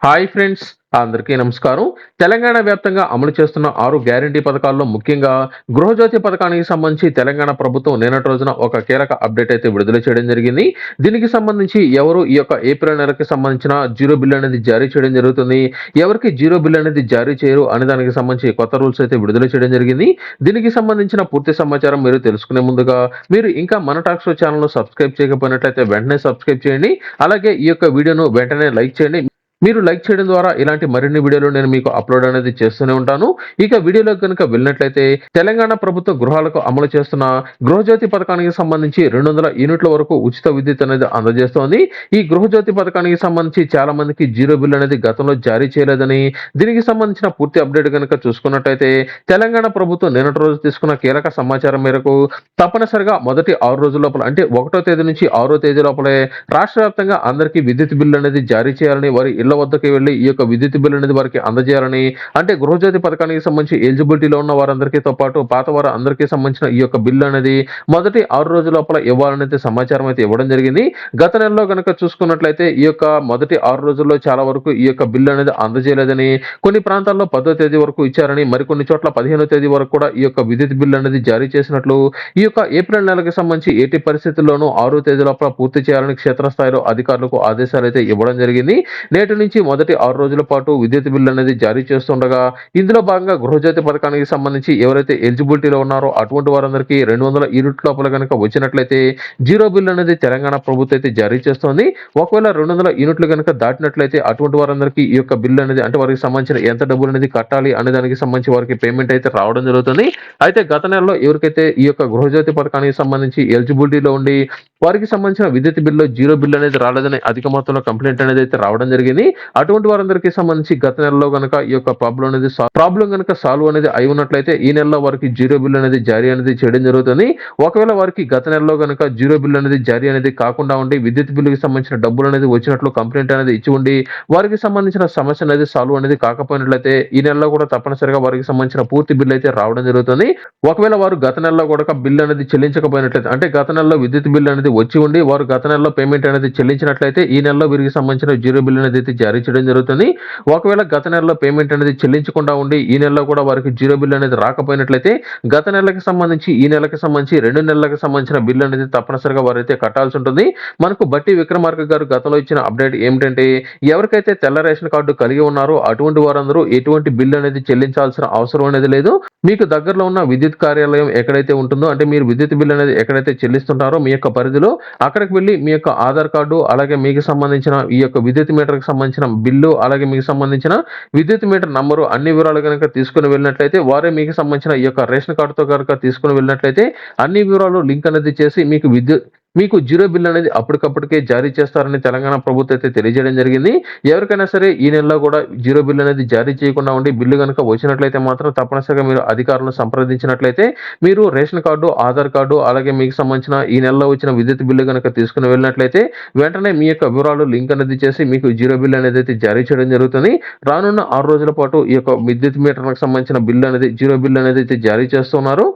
Hi friends, అందరికీ నమస్కారం. తెలంగాణ వ్యాప్తంగా అమలు చేస్తున్న 6 గ్యారంటీ పథకాల్లో ముఖ్యంగా గృహజ్యోతి పథకానికి సంబంధించి తెలంగాణ ప్రభుత్వం నిన్నటి రోజున ఒక కీలక అప్డేట్ అయితే విడుదల చేయడం జరిగింది. దీనికి సంబంధించి ఎవరు ఈ యొక్క ఏప్రిల్ నెలకి సంబంధించిన జీరో బిల్ అనేది జారీ చేయడం జరుగుతుంది. ఎవరికి జీరో బిల్ అనేది జారీ చేయరు అనే దానికి సంబంధించి కొత్త రూల్స్ అయితే విడుదల చేయడం జరిగింది. దీనికి సంబంధించిన పూర్తి సమాచారం మీరు తెలుసుకునే ముందుగా మీరు ఇంకా మన టాక్ షో ఛానల్‌ను సబ్స్క్రైబ్ చేయకపోయినట్లయితే వెంటనే సబ్స్క్రైబ్ చేయండి. అలాగే ఈ యొక్క వీడియోను వెంటనే లైక్ చేయండి. మీరు లైక్ చేయడం ద్వారా ఇలాంటి మరిన్ని వీడియోలు నేను మీకు అప్లోడ్ అనేది చేస్తూనే ఉంటాను. ఇక వీడియోలోకి గనుక వెళ్ళినట్లయితే తెలంగాణ ప్రభుత్వం గృహాలకు అమలు చేస్తున్న గృహజ్యోతి పథకానికి సంబంధించి 200 యూనిట్ల వరకు ఉచిత విద్యుత్ అనేది అందజేస్తోంది. ఈ గృహజ్యోతి పథకానికి సంబంధించి చాలా మందికి జీరో బిల్ అనేది గతంలో జారీ చేయలేదని, దీనికి సంబంధించిన పూర్తి అప్డేట్ గనుక చూసుకున్నట్లయితే తెలంగాణ ప్రభుత్వం నిన్నటి రోజు తీసుకున్న కీలక సమాచారం మేరకు తప్పనిసరిగా మొదటి 6 రోజుల లోపల అంటే 1వ తేదీ నుంచి 6వ తేదీ లోపలే రాష్ట్ర వ్యాప్తంగా అందరికీ విద్యుత్ బిల్లు అనేది జారీ చేయాలని, వారి ఇళ్ల వద్దకు వెళ్లి ఈ యొక్క విద్యుత్ బిల్లు అనేది వారికి అందజేయాలని, అంటే గృహజ్యోతి పథకానికి సంబంధించి ఎలిజిబిలిటీలో ఉన్న వారందరికీతో పాటు పాత వారు అందరికీ సంబంధించిన ఈ యొక్క బిల్లు అనేది మొదటి 6 రోజుల లోపల ఇవ్వాలనైతే సమాచారం అయితే ఇవ్వడం జరిగింది. గత నెలలో గనక చూసుకున్నట్లయితే ఈ యొక్క మొదటి 6 రోజుల్లో చాలా వరకు ఈ యొక్క బిల్లు అనేది అందజేయలేదని, కొన్ని ప్రాంతాల్లో 10వ తేదీ వరకు ఇచ్చారని, మరికొన్ని చోట్ల 15వ తేదీ వరకు కూడా ఈ యొక్క విద్యుత్ బిల్లు అనేది జారీ చేసినట్లు, ఈ యొక్క ఏప్రిల్ నెలకి సంబంధించి ఎట్టి పరిస్థితుల్లోనూ 6వ తేదీ లోపల పూర్తి చేయాలని క్షేత్రస్థాయిలో అధికారులకు ఆదేశాలు అయితే ఇవ్వడం జరిగింది. నేటి నుంచి మొదటి 6 రోజుల పాటు విద్యుత్ బిల్లు అనేది జారీ చేస్తుండగా, ఇందులో భాగంగా గృహజ్యోతి పథకానికి సంబంధించి ఎవరైతే ఎలిజిబిలిటీలో ఉన్నారో అటువంటి వారందరికీ 200 యూనిట్ల లోపల గనక వచ్చినట్లయితే జీరో బిల్ అనేది తెలంగాణ ప్రభుత్వం అయితే జారీ చేస్తోంది. ఒకవేళ 200 యూనిట్లు గనక దాటినట్లయితే అటువంటి వారందరికీ ఈ యొక్క బిల్ అనేది అంటే వారికి సంబంధించిన ఎంత డబ్బులు అనేది కట్టాలి అనే దానికి సంబంధించి వారికి పేమెంట్ అయితే రావడం జరుగుతుంది. అయితే గత నెలలో ఎవరికైతే ఈ యొక్క గృహజ్యోతి పథకానికి సంబంధించి ఎలిజిబిలిటీలో ఉండి వారికి సంబంధించిన విద్యుత్ బిల్లు జీరో బిల్ అనేది రాలేదని అధిక మొత్తంలో కంప్లైంట్ అనేది అయితే రావడం జరిగింది. అటువంటి వారందరికీ సంబంధించి గత నెలలో గనక ఈ యొక్క ప్రాబ్లం గనక సాల్వ్ అనేది అయి ఉన్నట్లయితే ఈ నెలలో వారికి జీరో బిల్ అనేది జారీ అనేది చేయడం జరుగుతుంది. ఒకవేళ వారికి గత నెలలో గనక జీరో బిల్ అనేది జారీ అనేది కాకుండా ఉండి విద్యుత్ బిల్లుకి సంబంధించిన డబ్బులు అనేది వచ్చినట్లు కంప్లైంట్ అనేది ఇచ్చి ఉండి వారికి సంబంధించిన సమస్య అనేది సాల్వ్ అనేది కాకపోయినట్లయితే ఈ నెలలో కూడా తప్పనిసరిగా వారికి సంబంధించిన పూర్తి బిల్ అయితే రావడం జరుగుతుంది. ఒకవేళ వారు గత నెలలో కూడా బిల్ అనేది చెల్లించకపోయినట్లయితే అంటే గత నెలలో విద్యుత్ బిల్ అనేది వచ్చి ఉండి వారు గత నెలలో పేమెంట్ అనేది చెల్లించినట్లయితే ఈ నెలలో వీరికి సంబంధించిన జీరో బిల్ అనేది అయితే జారీ చేయడం జరుగుతుంది. ఒకవేళ గత నెలలో పేమెంట్ అనేది చెల్లించకుండా ఉండి ఈ నెలలో కూడా వారికి జీరో బిల్ అనేది రాకపోయినట్లయితే గత నెలకి సంబంధించి ఈ నెలకి సంబంధించి 2 నెలలకు సంబంధించిన బిల్ అనేది తప్పనిసరిగా వారైతే కట్టాల్సి ఉంటుంది. మనకు బట్టి విక్రమార్క గారు గతంలో ఇచ్చిన అప్డేట్ ఏమిటంటే ఎవరికైతే తెల్ల రేషన్ కార్డు కలిగి ఉన్నారో అటువంటి వారందరూ ఎటువంటి బిల్ అనేది చెల్లించాల్సిన అవసరం అనేది లేదు. మీకు దగ్గరలో ఉన్న విద్యుత్ కార్యాలయం ఎక్కడైతే ఉంటుందో అంటే మీరు విద్యుత్ బిల్ అనేది ఎక్కడైతే చెల్లిస్తుంటారో మీ యొక్క పరిధిలో అక్కడికి వెళ్ళి మీ యొక్క ఆధార్ కార్డు అలాగే మీకు సంబంధించిన ఈ యొక్క విద్యుత్ మీటర్కి సంబంధించిన బిల్లు అలాగే మీకు సంబంధించిన విద్యుత్ మీటర్ నంబరు అన్ని వివరాలు కనుక తీసుకుని వెళ్ళినట్లయితే వారే మీకు సంబంధించిన ఈ యొక్క రేషన్ కార్డుతో కనుక తీసుకుని వెళ్ళినట్లయితే అన్ని వివరాలు లింక్ అనేది చేసి మీకు జీరో బిల్ అనేది అప్పటికప్పటికే జారీ చేస్తారని తెలంగాణ ప్రభుత్వం అయితే తెలియజేయడం జరిగింది. ఎవరికైనా సరే ఈ నెలలో కూడా జీరో బిల్ అనేది జారీ చేయకుండా ఉండి బిల్లు కనుక వచ్చినట్లయితే మాత్రం తప్పనిసరిగా మీరు అధికారులను సంప్రదించినట్లయితే మీరు రేషన్ కార్డు ఆధార్ కార్డు అలాగే మీకు సంబంధించిన ఈ నెలలో వచ్చిన విద్యుత్ బిల్లు కనుక తీసుకుని వెళ్ళినట్లయితే వెంటనే మీ యొక్క వివరాలు లింక్ అనేది చేసి మీకు జీరో బిల్ అనేది అయితే జారీ చేయడం జరుగుతుంది. రానున్న 6 రోజుల పాటు ఈ యొక్క విద్యుత్ మీటర్లకు సంబంధించిన బిల్లు అనేది జీరో బిల్ అనేది అయితే జారీ చేస్తున్నారు.